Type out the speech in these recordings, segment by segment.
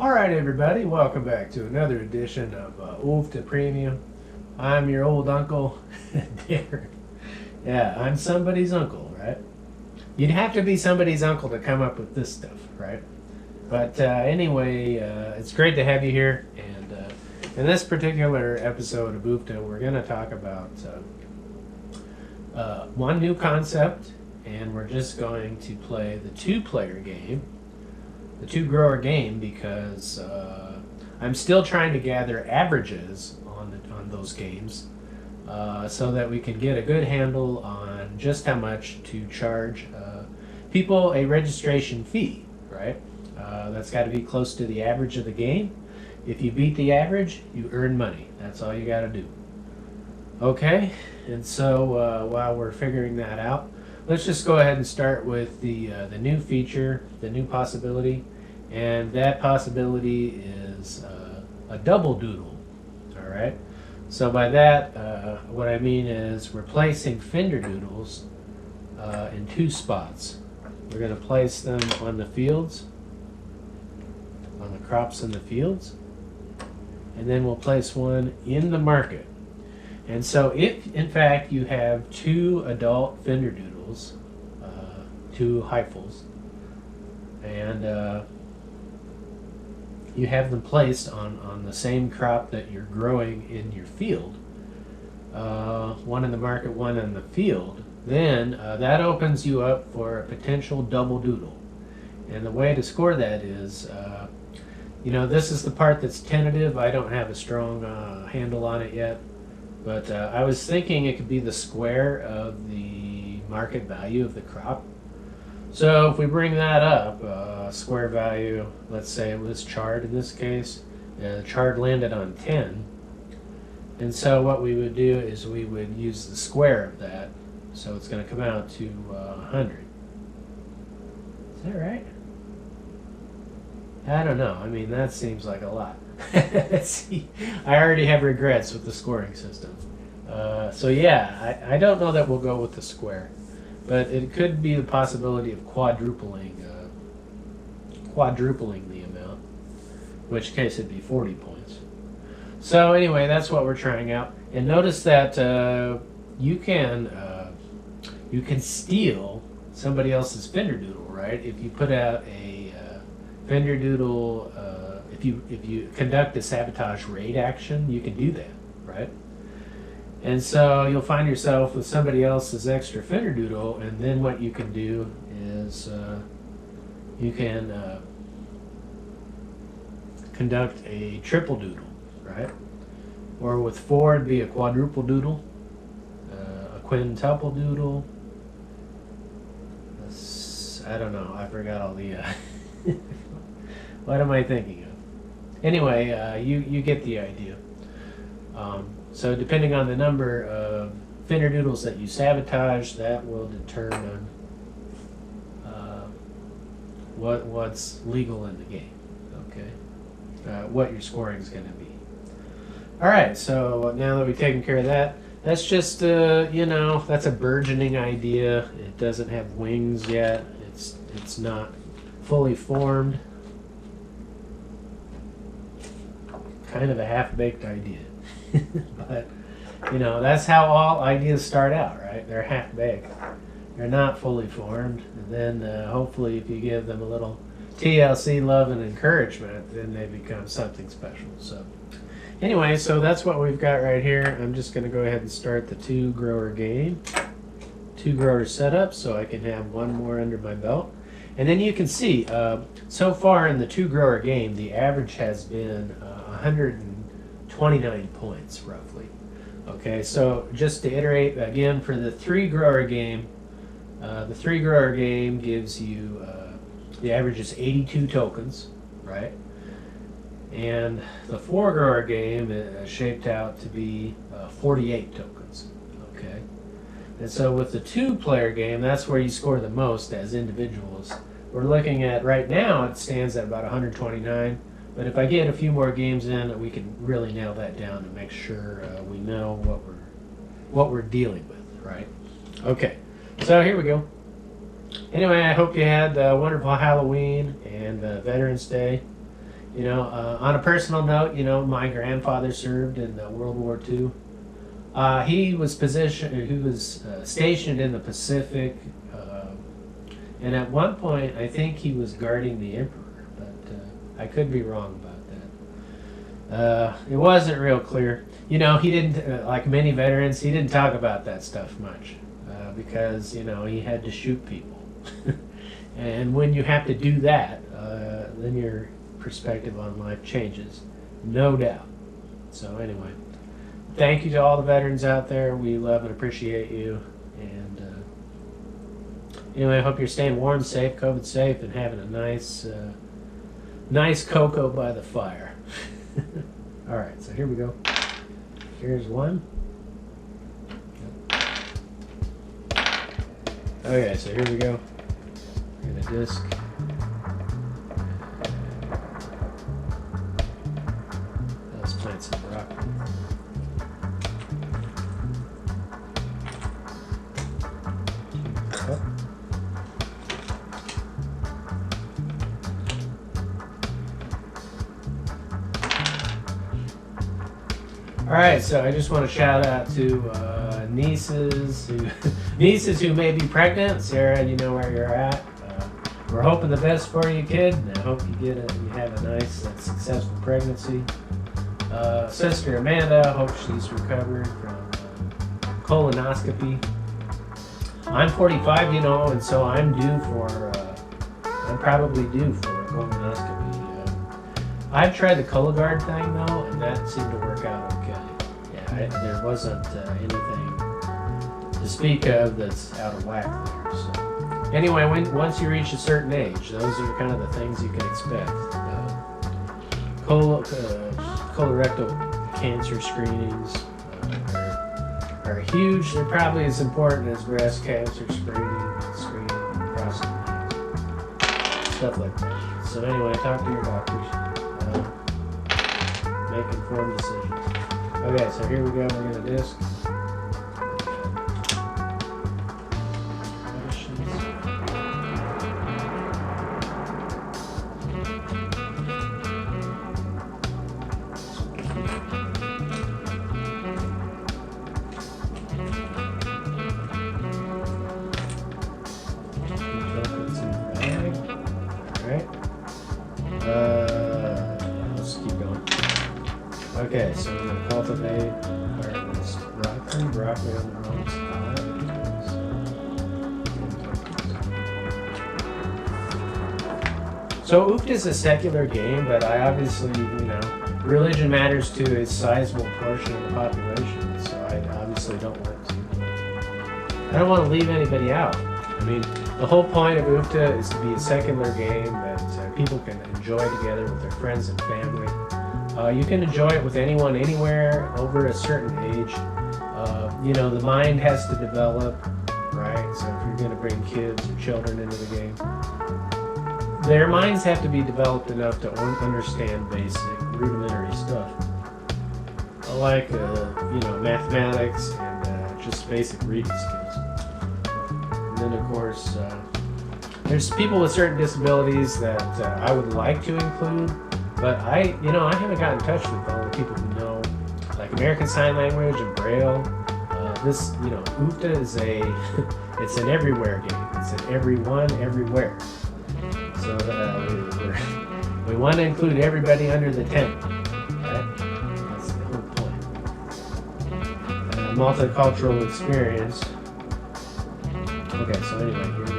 Alright everybody, welcome back to another edition of Ulfta Premium. I'm your old uncle, Darren. Yeah, I'm somebody's uncle, right? You'd have to be somebody's uncle to come up with this stuff, right? But anyway, it's great to have you here. And in this particular episode of Ulfta, we're going to talk about one new concept, and we're just going to play the two-player game. The two-grower game, because I'm still trying to gather averages on those games so that we can get a good handle on just how much to charge people a registration fee, right? That's got to be close to the average of the game. If you beat the average, you earn money. That's all you got to do. Okay, and so while we're figuring that out, let's just go ahead and start with the new feature, the new possibility, and that possibility is a double doodle. All right. So by that, what I mean is we're placing fender doodles in two spots. We're going to place them on the fields, on the crops in the fields, and then we'll place one in the market. And so if, in fact, you have two adult fender doodles, two hyphals, and you have them placed on the same crop that you're growing in your field, one in the market, one in the field, then that opens you up for a potential double doodle. And the way to score that is, this is the part that's tentative. I don't have a strong handle on it yet. But I was thinking it could be the square of the market value of the crop. So if we bring that up, square value, let's say it was chard in this case, the chard landed on 10. And so what we would do is we would use the square of that. So it's going to come out to 100. Is that right? I don't know. I mean, that seems like a lot. See, I already have regrets with the scoring system. So yeah, I don't know that we'll go with the square, but it could be the possibility of quadrupling the amount, in which case it'd be 40 points. So anyway, that's what we're trying out. And notice that you can steal somebody else's fender doodle, right? If you put out a fender doodle. If you conduct a sabotage raid action, you can do that, right? And so you'll find yourself with somebody else's extra fender doodle, and then what you can do is you can conduct a triple doodle, right? Or with 4, it'd be a quadruple doodle, a quintuple doodle. I don't know. I forgot all the. What am I thinking of? Anyway, you get the idea. So depending on the number of fender doodles that you sabotage, that will determine what's legal in the game. Okay, what your scoring is going to be. All right. So now that we've taken care of that, that's just that's a burgeoning idea. It doesn't have wings yet. It's not fully formed. Kind of a half-baked idea. But that's how all ideas start out, right? They're half-baked. They're not fully formed. And then hopefully if you give them a little TLC love and encouragement, then they become something special. So anyway, so that's what we've got right here. I'm just going to go ahead and start the two-grower game. Two-grower setup, so I can have one more under my belt. And then you can see, so far in the two-grower game, the average has been 129 points, roughly. Okay, so just to iterate again, for the three-grower game, gives you, the average is 82 tokens, right? And the four-grower game is shaped out to be 48 tokens, okay? And so with the two-player game, that's where you score the most as individuals. We're looking at, right now, it stands at about 129. But if I get a few more games in, we can really nail that down and make sure we know what we're dealing with, right? Okay, so here we go. Anyway, I hope you had a wonderful Halloween and Veterans Day. On a personal note, my grandfather served in World War II. He was stationed in the Pacific, and at one point, I think he was guarding the emperor, but I could be wrong about that. It wasn't real clear. He didn't, like many veterans, he didn't talk about that stuff much because he had to shoot people, and when you have to do that, then your perspective on life changes, no doubt. So anyway, thank you to all the veterans out there. We love and appreciate you. And anyway, I hope you're staying warm, safe, COVID safe, and having a nice cocoa by the fire. All right, so here we go. Here's one. Okay, so here we go. We're gonna disc. Let's plant some broccoli. All right, so I just want to shout out to nieces who may be pregnant. Sarah, you know where you're at. We're hoping the best for you, kid, and I hope you have a nice, successful pregnancy. Sister Amanda, hope she's recovered from colonoscopy. I'm 45, and so I'm probably due for a colonoscopy. I've tried the Cologuard thing though, and that seemed to work out okay. Yeah, there wasn't anything to speak of that's out of whack there. So anyway, once you reach a certain age, those are kind of the things you can expect. Colorectal cancer screenings are huge. They're probably as important as breast cancer screening, prostate cancer, stuff like that. So anyway, talk to your doctors. Make informed decisions. Okay, so here we go. We're going to disc. Let's keep going. Okay, so we're going to cultivate this broccoli on the wrong side. So Ooft is a secular game, but I obviously, religion matters to a sizable portion of the population, so I obviously don't want to leave anybody out. I mean, the whole point of Oofta is to be a secular game that people can enjoy together with their friends and family. You can enjoy it with anyone, anywhere, over a certain age. The mind has to develop, right? So if you're going to bring kids or children into the game, their minds have to be developed enough to understand basic, rudimentary stuff, like mathematics and just basic reading skills. And then, of course, there's people with certain disabilities that I would like to include, but I haven't gotten in touch with all the people who know, like American Sign Language and Braille. Oofta is it's an everywhere game. It's an everyone, everywhere. So we want to include everybody under the tent, right? That's the whole point. Multicultural experience. Okay, so anyway, here we go.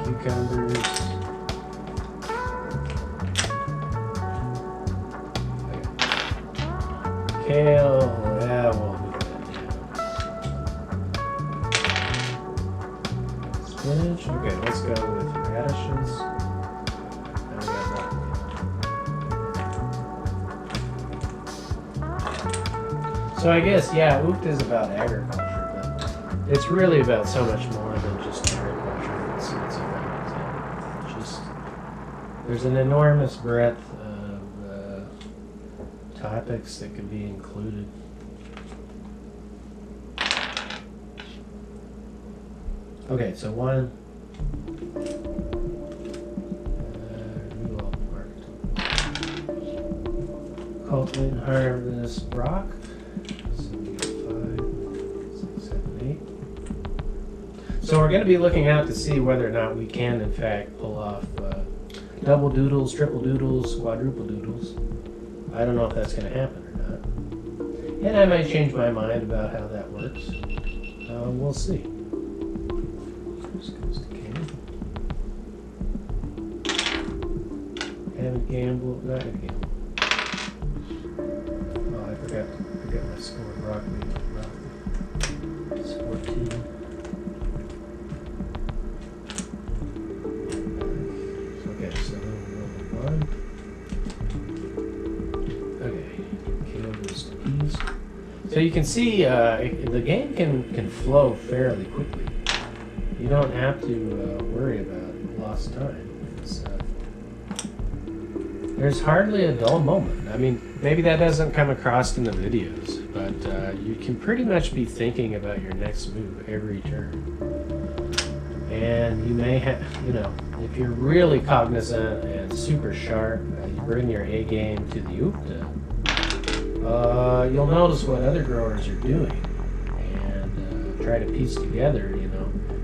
Cucumbers. Kale, yeah, we'll do that. spinach. Okay, let's go with radishes. Now we got broccoli. So I guess, yeah, Ooped is about agriculture, but it's really about so much more than just agriculture. It's about, just, there's an enormous breadth of topics that can be included. Okay, so one. Cultivate and harvest rock. So we got 5, 6, 7, 8. So we're going to be looking out to see whether or not we can, in fact, pull off double doodles, triple doodles, quadruple doodles. I don't know if that's going to happen or not. And I might change my mind about how that works. We'll see. Haven't gambled, not gonna gamble. Oh, I forgot my score. Broccoli. It's 14. Okay, so level 1. Okay, kill those peas. So you can see the game can flow fairly quickly. You don't have to worry about lost time. There's hardly a dull moment. I mean, maybe that doesn't come across in the videos, but you can pretty much be thinking about your next move every turn. And you may have, if you're really cognizant and super sharp, you bring your A game to the Oopta, you'll notice what other growers are doing and try to piece together,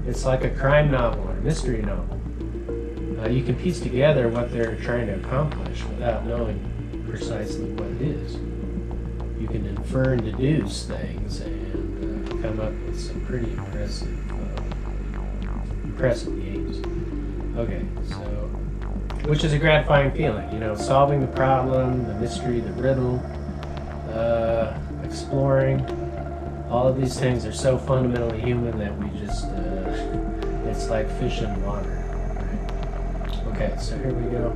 It's like a crime novel or a mystery novel. You can piece together what they're trying to accomplish without knowing precisely what it is. You can infer and deduce things and come up with some pretty impressive games. Okay, so, which is a gratifying feeling, solving the problem, the mystery, the riddle, exploring. All of these things are so fundamentally human that we just, it's like fish in water. Okay, so here we go.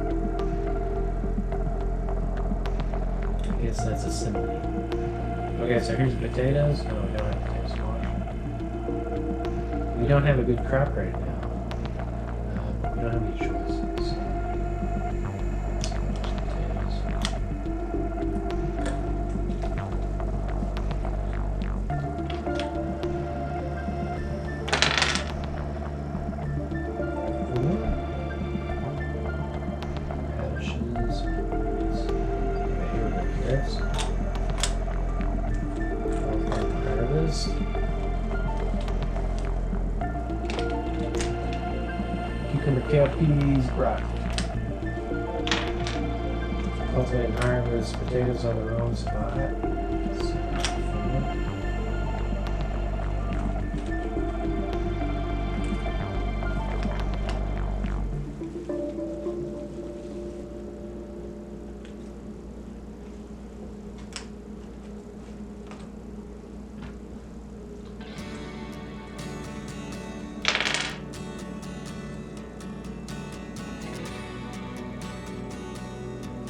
I guess that's a simile. Okay, so here's potatoes. No, we don't have potatoes. We don't have a good crop right now. We don't have any choices. Cucumber, kale, peas, broccoli. Cultivate and harvest potatoes on their own spot.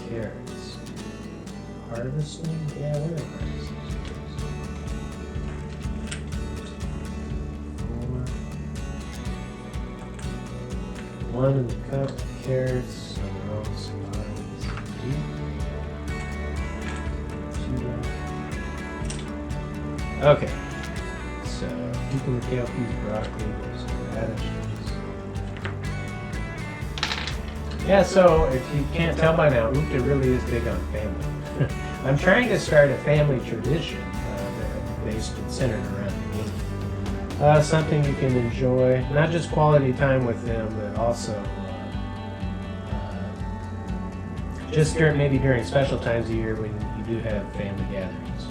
Carrots. Harvesting? Yeah, we're harvesting. 4. 1 in the cup, carrots on their own spots. 2. Okay. So, cucumber, kale, peas, broccoli, there's radishes. Yeah, so if you can't tell by now, Oopta really is big on family. I'm trying to start a family tradition based and centered around the game. Something you can enjoy, not just quality time with them, but also just maybe during special times of year when you do have family gatherings.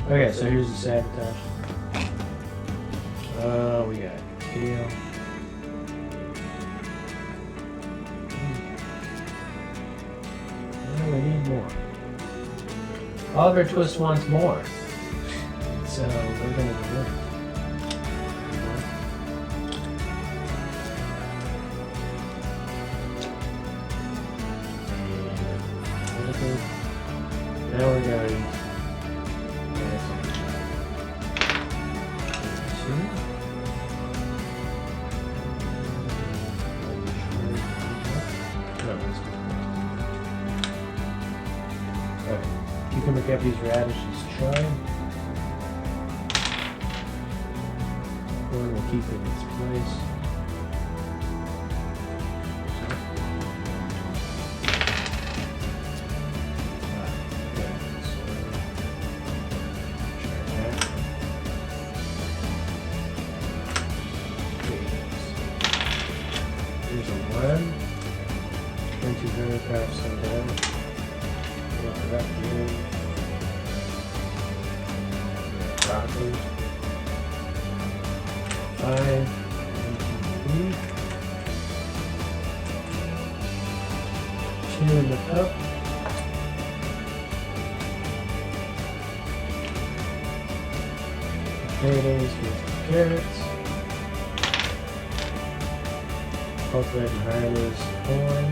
Okay, so here's the sabotage. We got kale. We need more. Oliver Twist wants more. So we're going to deliver. now we're going to cucumber cappies, radishes, chard. Corn will keep it in its place. Here's a 1. 2200 down. Broccoli. 5. 1, 2, 3. 2 in the cup. Potatoes with carrots. Cultivated harvest corn.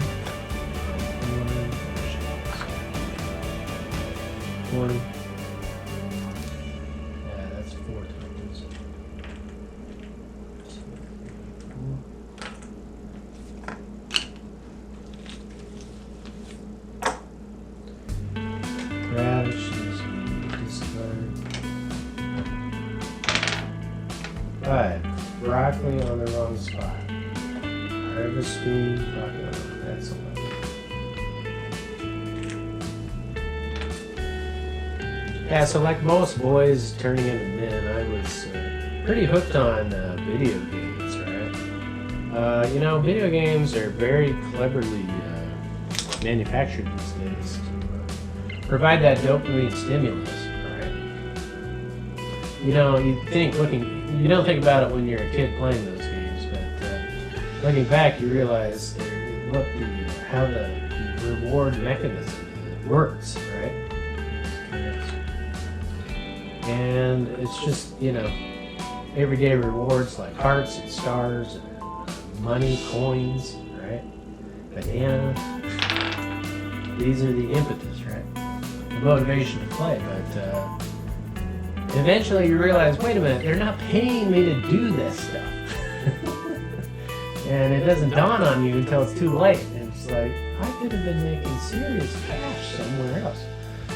1. Yeah, that's 4 tons. 2, 3, 4. Radishes, discard. 5. Broccoli on the wrong spot. Harvesting broccoli. That's 11. Yeah, so like most boys turning into men, I was pretty hooked on video games, right? You know, video games are very cleverly manufactured these days to provide that dopamine stimulus, right? You know, you don't think about it when you're a kid playing those games, but looking back, you realize how the reward mechanism works, right? And it's just, you know, everyday rewards like hearts and stars, and money, coins, right? Banana. These are the impetus, right? The motivation to play, but eventually you realize, wait a minute, they're not paying me to do this stuff. And it doesn't dawn on you until it's too late. And it's like, I could have been making serious cash somewhere else.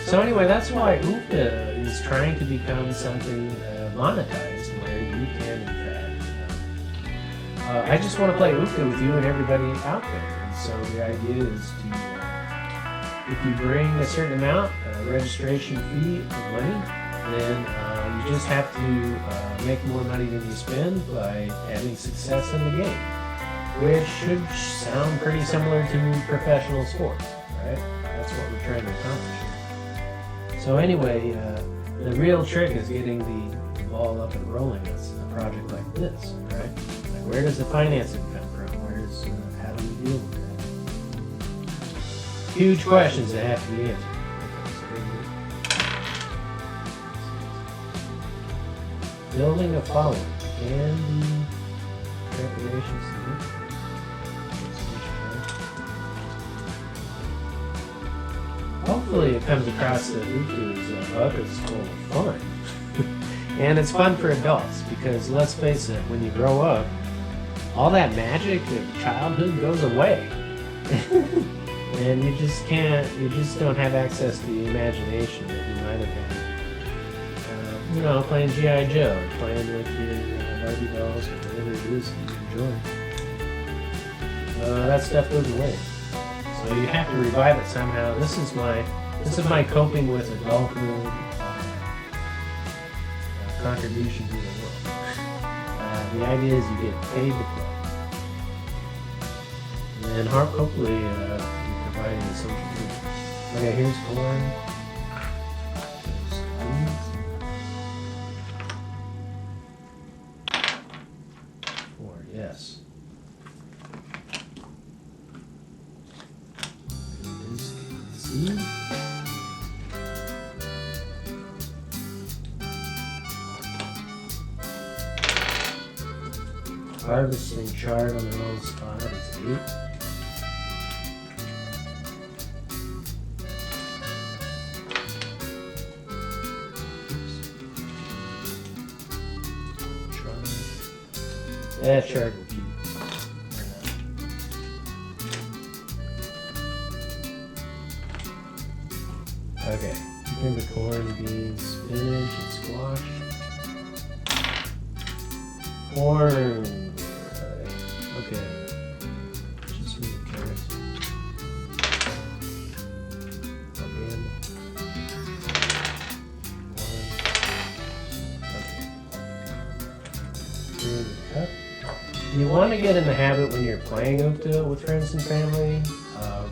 So anyway, that's why Oofda is trying to become something monetized, where you can, in fact, I just want to play Oofda with you and everybody out there. And so the idea is to, if you bring a certain amount, registration fee of money, then you just have to make more money than you spend by having success in the game, which should sound pretty similar to professional sports, right? That's what we're trying to accomplish. So anyway, the real trick is getting the ball up and rolling with a project like this, right? Like, where does the financing come from? How do we deal with that? Huge questions that have to be answered. Building a following and the preparations. Hopefully it comes across that Oofda's book is full of fun. And it's fun for adults, because let's face it, when you grow up, all that magic of childhood goes away. And you just don't have access to the imagination that you might have had. You know, playing G.I. Joe, or playing with your Barbie dolls, or whatever it is that you enjoy. That stuff goes away. So you have to revive it somehow. This is my coping with adulthood contribution to the world. The idea is you get paid to play, and hopefully you're providing a social good. Okay, here's corn. Corn, yes. See? Harvesting chard on the wrong spot is 8. That chard will keep. Okay, cucumber, corn, beans, spinach, and squash. Corn. Okay. Just move the carrots. Again. Okay. You want to get in the habit when you're playing Ukta with friends and family of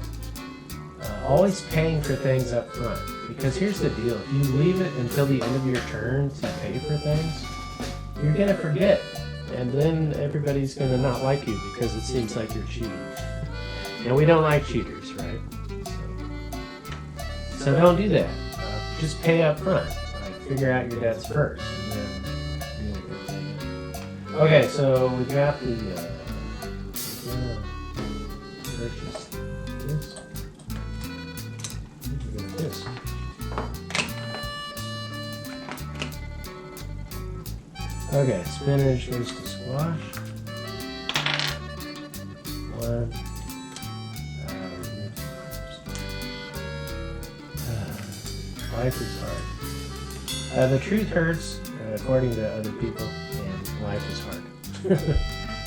always paying for things up front. Because here's the deal, if you leave it until the end of your turn to pay for things, you're going to forget. And then everybody's going to not like you because it seems like you're cheating. And we don't like cheaters, right? So don't do that. Just pay up front. Like, figure out your debts first. And then deal with it. Okay, so we got the purchase this. We got this. Okay, spinach goes to squash. One. Life is hard. The truth hurts, according to other people, and life is hard.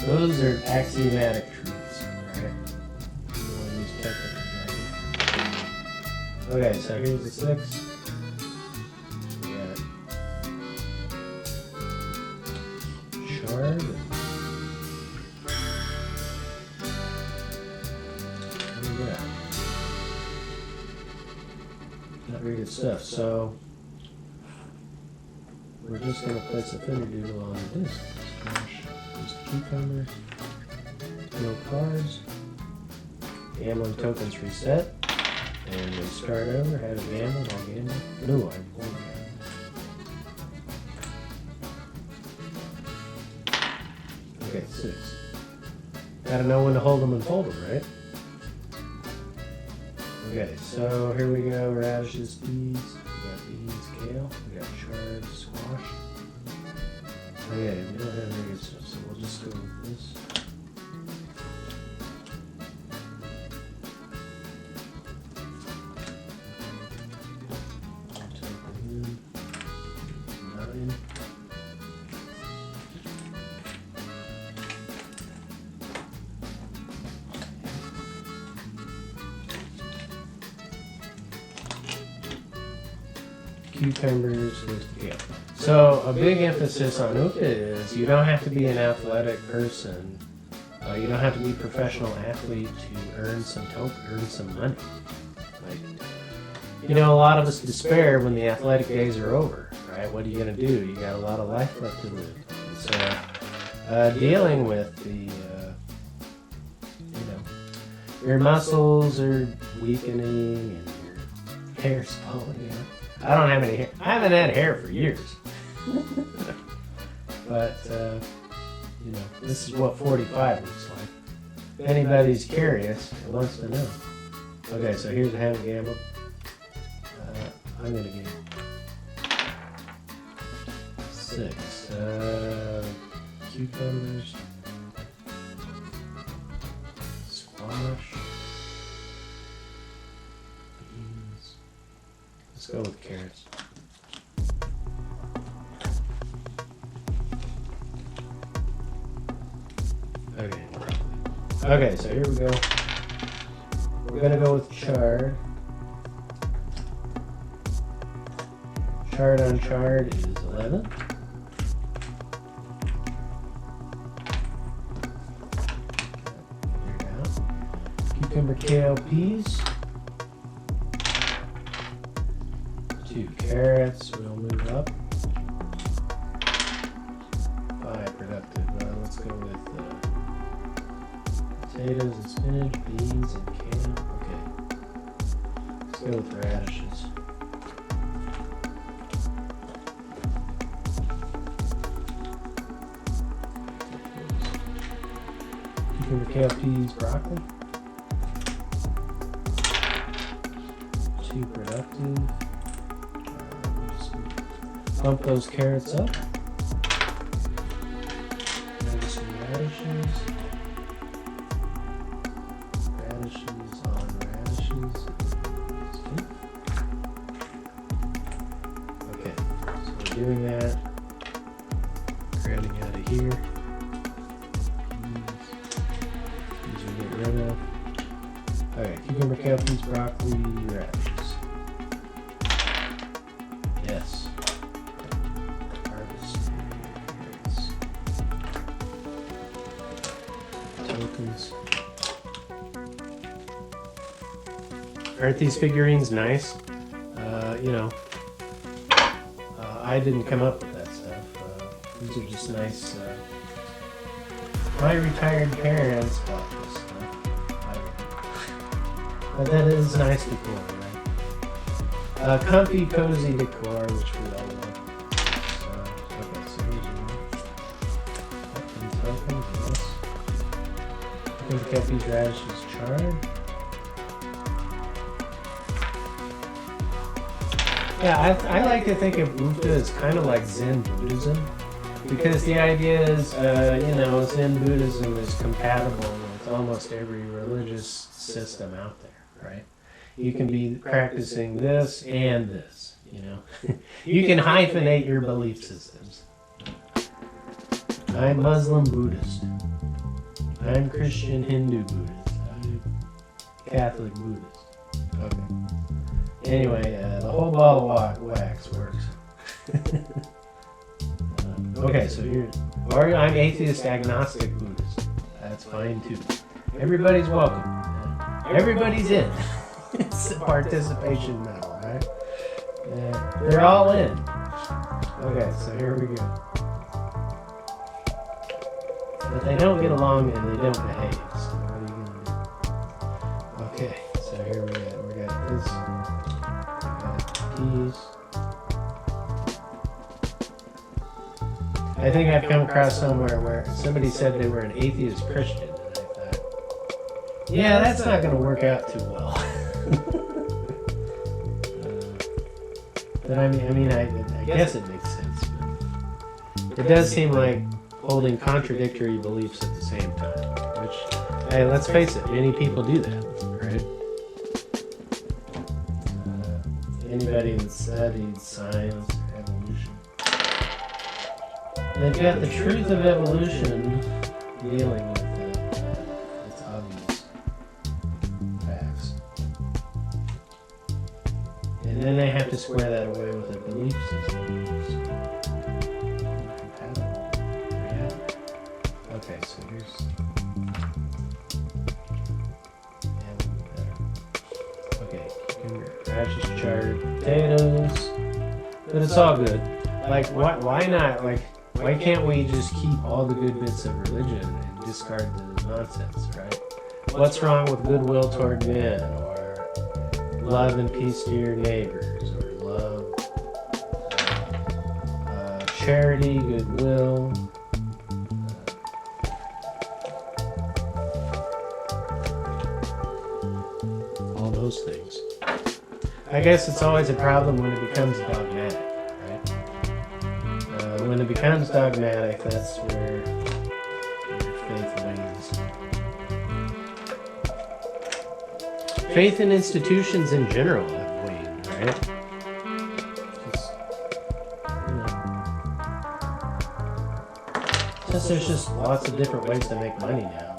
Those are axiomatic truths, right? You want to use technical, right? Okay, so here's the 6. We got chard. Not very good stuff. So we're just going to place a thinner doodle on this. Smash just cucumber. No cards. Gambling tokens reset. And we start over. Have a gamble. I'll gamble. No, I'm going to. Okay, 6. Gotta know when to hold them and fold them, right? Okay, so here we go, radishes, peas, we got beans, kale, we got chard, squash. Okay, we don't have very good stuff, so we'll just go with this. Token 9. Cucumbers with kale. So a big emphasis on Ukta is you don't have to be an athletic person. You don't have to be a professional athlete to earn some money. Like, you know, a lot of us despair when the athletic days are over, right? What are you going to do? You got a lot of life left to live. And so dealing with the, your muscles are weakening and your hair's falling out. I don't have any hair. I haven't had hair for years. But, this is what 45 looks like. If anybody's curious and wants to know. Okay, so here's the hand gamble. I'm going to gamble 6. Cucumbers. Squash. Beans. Let's go with carrots. Okay. Okay, so here we go. We're gonna go with chard. Chard on chard is 11. Figure it out. Cucumber, kale, peas. 2 carrots. We'll move up. 5 productive. Let's go with potatoes and spinach, beans and kale. Okay. Let's go with radishes. Cucumber, kale, peas, broccoli. 2 productive. Just bump those carrots up. Add some radish. radishes. Radishes on radishes. Okay, so we're doing that. Grabbing out of here. These we get rid of. Alright, cucumber, kale, peas, broccoli, radishes. Yes. Harvest. Yes. Tokens. Aren't these figurines nice? You know, I didn't come up with that stuff. These are just nice. My retired parents bought this stuff. But that is nice decor, right? Comfy, cozy decor, which we all love. Okay, so here's your tokens, yes. I think the these radishes charred. Yeah, I like to think of Buddha as kind of like Zen Buddhism, because the idea is, you know, Zen Buddhism is compatible with almost every religious system out there, right? You can be practicing this and this, you know. You can hyphenate your belief systems. I'm Muslim Buddhist. I'm Christian Hindu Buddhist. I'm Catholic Buddhist. Okay. Anyway, the whole ball of wax works. Okay, so here, or I'm atheist, agnostic, Buddhist. That's fine too. Everybody's welcome. Everybody's in. It's a participation medal, right? They're all in. Okay, so here we go. But they don't get along and they don't behave. So what are you gonna do? Okay, so here we got this. Peas. I think I've come across somewhere where somebody said they were an atheist Christian, and I thought, yeah, that's not going to work out too well. But I guess it makes sense. But it does seem like holding contradictory beliefs at the same time. Which, hey, let's face it, many people do that, right? Anybody that studied science or evolution, they've got the truth of evolution dealing with its obvious facts. And then they have to square that away with a belief system. Okay, so here's... Okay, radishes, charred potatoes, but it's all good. Like, why not? Like, why can't we just keep all the good bits of religion and discard the nonsense, right? What's wrong with goodwill toward men, or love and peace to your neighbors, or love, charity, goodwill? All those things. I guess it's always a problem when it becomes dogmatic, right? When it becomes dogmatic, that's where your faith wanes. Faith in institutions in general have waned, right? There's just lots of different ways to make money now.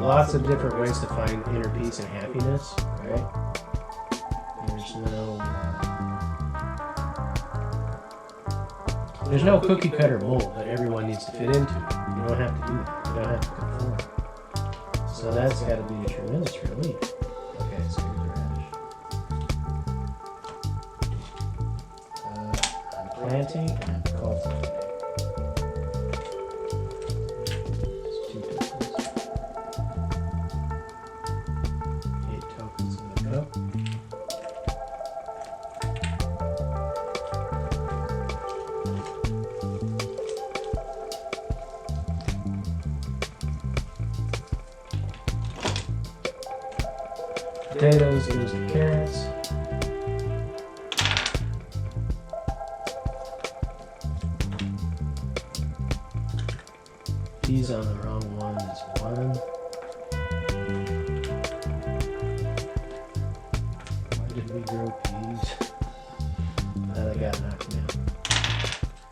Lots of different ways to find inner peace and happiness, right? There's no cookie cutter mold that everyone needs to fit into. You don't have to do that. You don't have to conform. So that's got to be a tremendous relief. Okay, so here's the radish. I'm planting and I'm cultivating. There's 2 tokens. 8 tokens in the cup. Potatoes, here's the carrots. Peas on the wrong one is 1. Why did we grow peas? Then I got knocked down.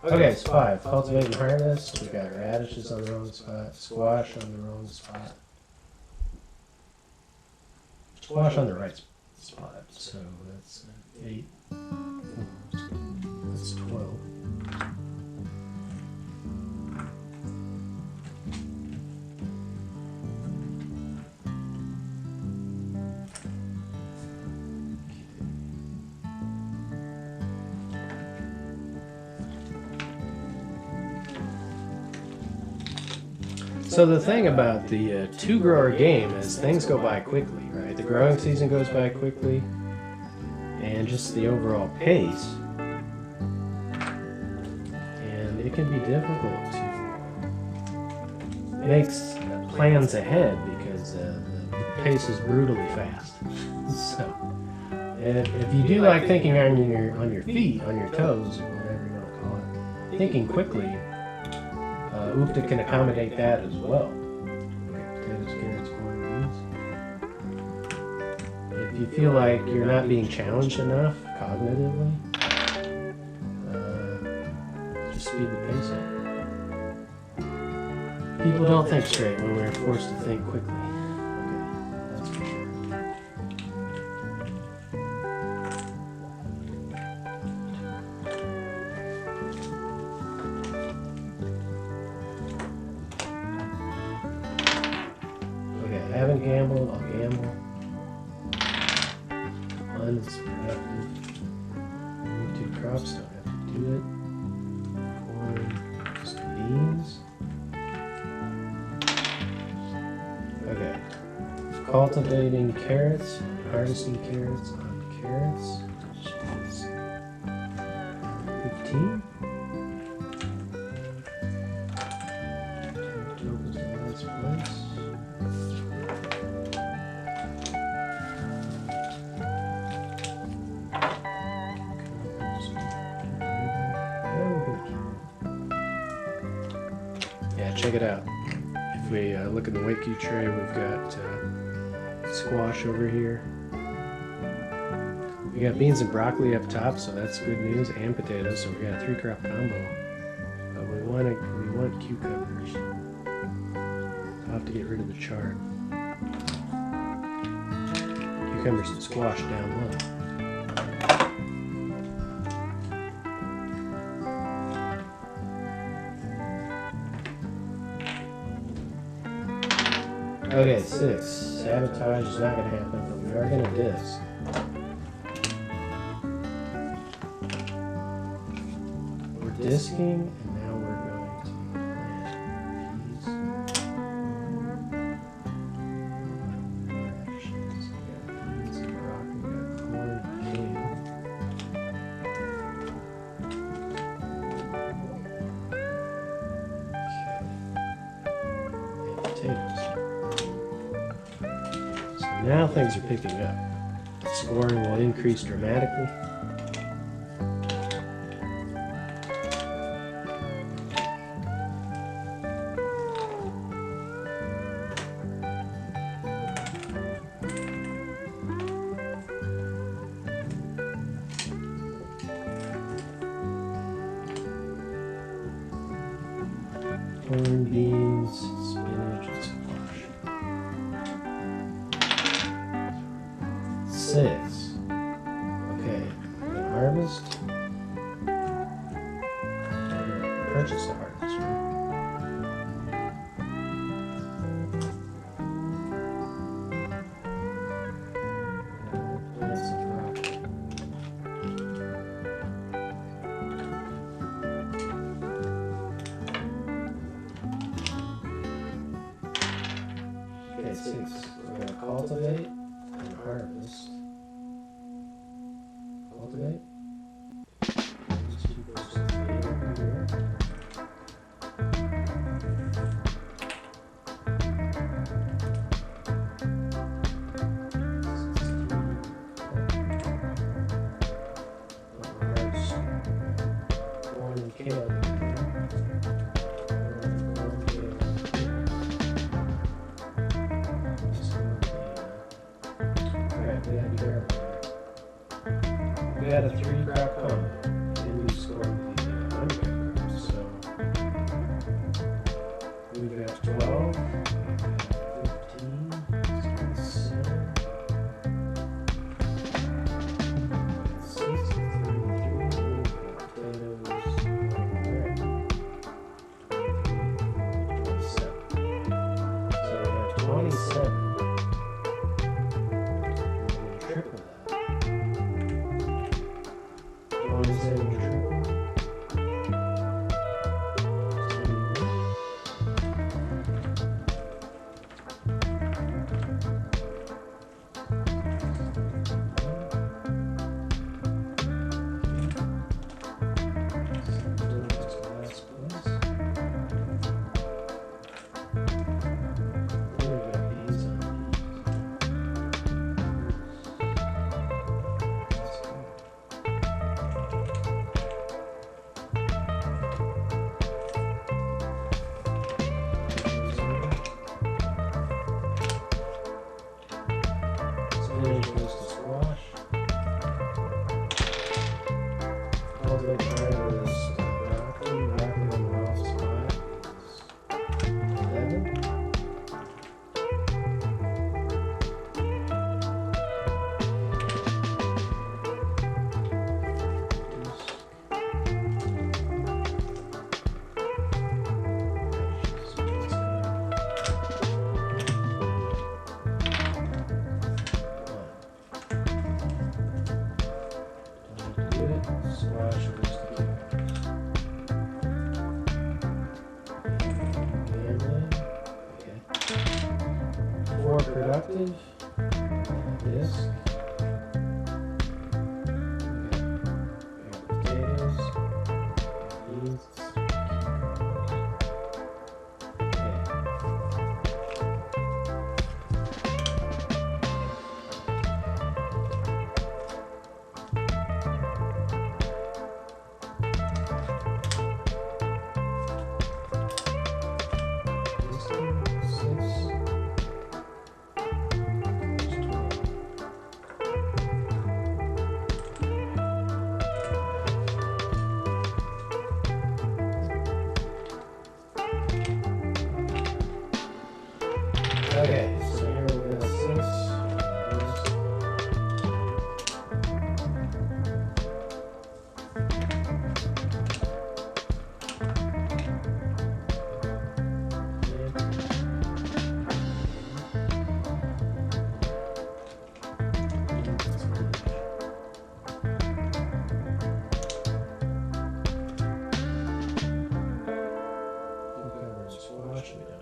Okay, it's 5. Cultivate and harvest. We got radishes on the wrong spot. Squash on the wrong spot. Squash on the right spot. So that's 8. That's 12. So the thing about the 2-grower game is things go by quickly, right? The growing season goes by quickly, and just the overall pace. And it can be difficult to make plans ahead because the pace is brutally fast. So if you do like thinking on your feet, on your toes, or whatever you want to call it, thinking quickly, Oopta can accommodate that as well. Okay, potatoes, carrots, corn, beans. If you feel like you're not being challenged enough cognitively, just speed the pace up. People don't think straight when we're forced to think quickly. Okay, that's for sure. I haven't gambled, I'll gamble. 1 is productive. 2 crops, don't have to do it. 4, just beans. Okay. Cultivating carrots, harvesting carrots on carrots, which is 15. Tokens in last place. Check it out. If we look in the weight cube tray, we've got squash over here. We got beans and broccoli up top, so that's good news, and potatoes. So we got a 3-crop combo. But we want cucumbers. I'll have to get rid of the chart. Cucumbers and squash down low. Okay, 6. Sabotage is not going to happen, but we are going to disc. We're disking, and now we're going to plant peas. Radishes. We got beans and broccoli. We got corn and kale. Okay. And potatoes. Now things are picking up. Scoring will increase dramatically. Corn, beans, spinach, and squash. 6. Okay, I'm gonna harvest. I'm gonna purchase the harvester. Plant some broccoli. Okay, 6. We're gonna cultivate and harvest. Cultivate. These 2 goes to the over here. Corn and kale. Corn, kale. gotta be careful. We had a 3-crop combo, and we scored the underground, so we've got 12, 15, 16, 6, 33, potatoes, right, 27. So we have 27. Triple that. 27 triple. 4 productive. This. Potatoes. Beans. Okay, so here we got 6. Squash we don't have.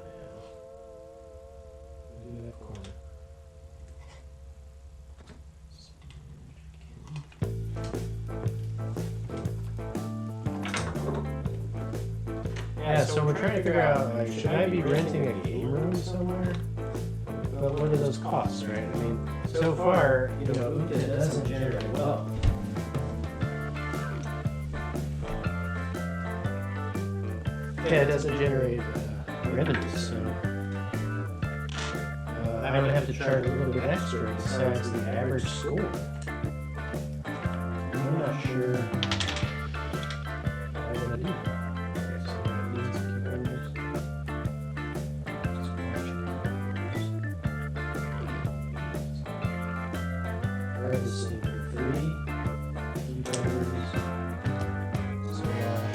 Yeah, so we're trying to figure out, like, should I be renting a game room somewhere? But what do those costs, right? I mean, so far, you know, Uta doesn't generate well. Yeah, it doesn't generate revenue, so I would have to charge a little bit extra besides the average score. I'm not sure what I want to do. Okay, so that needs cucumbers. Harvesting for free. Cucumbers. Squash.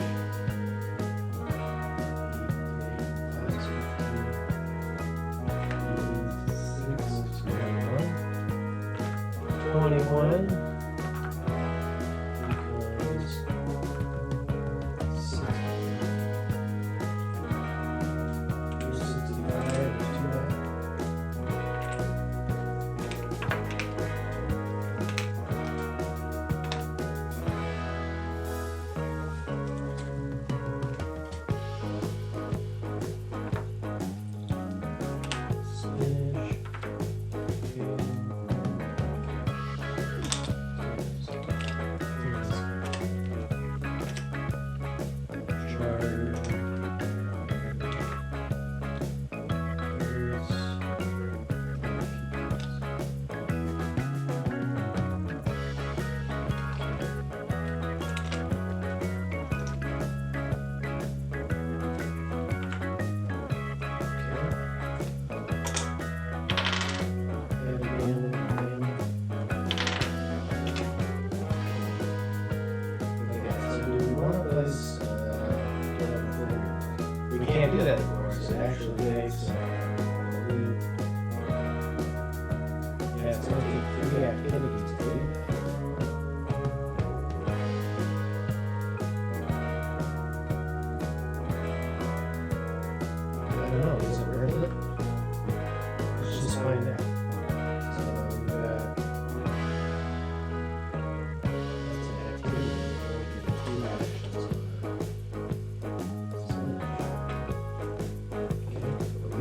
21 equals 60. 65 is 2. Spinach.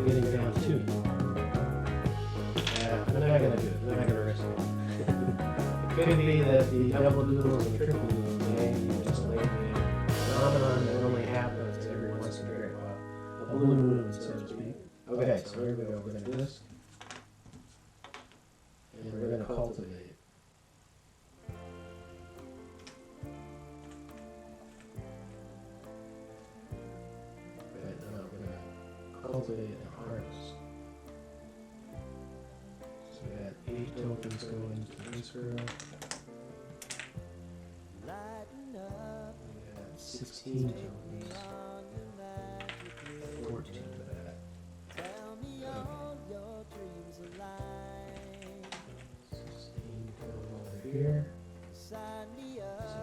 getting down to it. Yeah, I'm not gonna do it. I'm not gonna risk it. It could be that the double doodles and the triple doodles game just laid me a phenomenon that only happens every once in a great while. A blue moon, so to speak. Okay, so here we go. We're gonna do this. And we're gonna cultivate. Cultivate and harvest. So we got 8 tokens going to this girl. We got 16 tokens. 14 for that. Okay. 16 going over here. So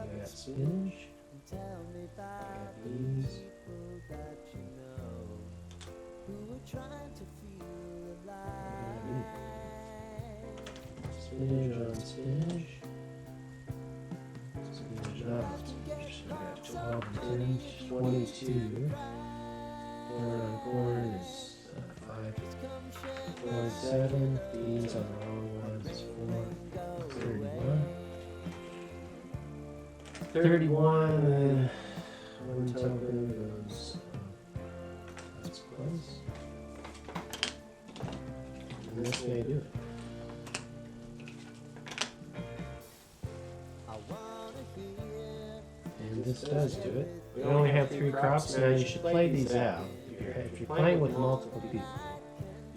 we got spinach. We got beans. Who are trying to feel alive. Spinach on spinach. Spinach not on spinach. So we got 12 and 10, 22. Corn on corn is 5.7. Beans on the wrong ones is 4. 31. 31. One token goes. Place. And this may do it. And this does do it. We only have 3 crops. Now you should play these out. If you're playing with multiple people,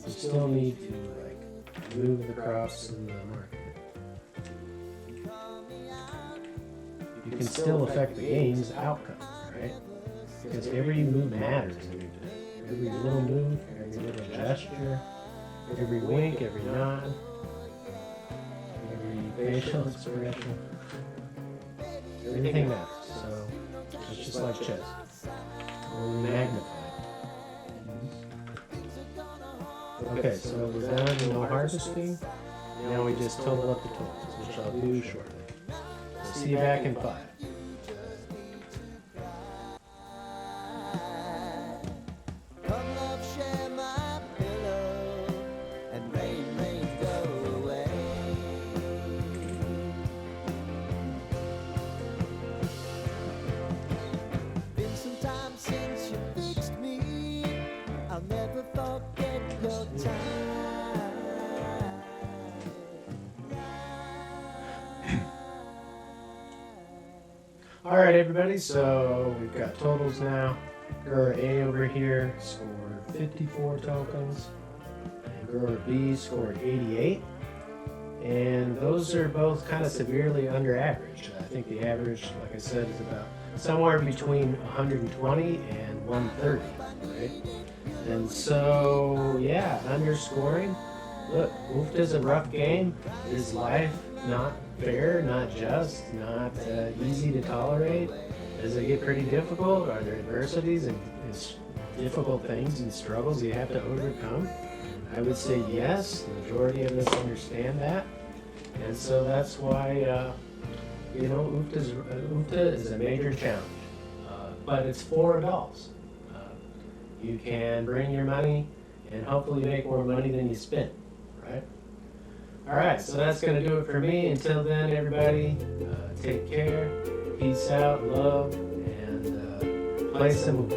you still need to like move the crops in the market. You can still affect the game's outcome, right? Because every move matters. Every little move, every little gesture, every wink, every nod, every facial expression, everything matters. So it's just like chess. Only magnified. Okay, so we're done. No harvesting. Now we just total up the totals, which I'll do shortly. So see you back in 5. Alright everybody, so we've got totals now. Grower A over here scored 54 tokens, and Grower B scored 88. And those are both kind of severely under average. I think the average, like I said, is about somewhere between 120 and 130, right? And so, yeah, underscoring. Look, Ufta's a rough game. Is life not fair, not just, not easy to tolerate? Does it get pretty difficult? Are there adversities and difficult things and struggles you have to overcome? I would say yes. The majority of us understand that. And so that's why, Ufta is a major challenge. But it's for adults. You can bring your money and hopefully make more money than you spend, right? All right, so that's going to do it for me. Until then, everybody, take care, peace out, love, and play some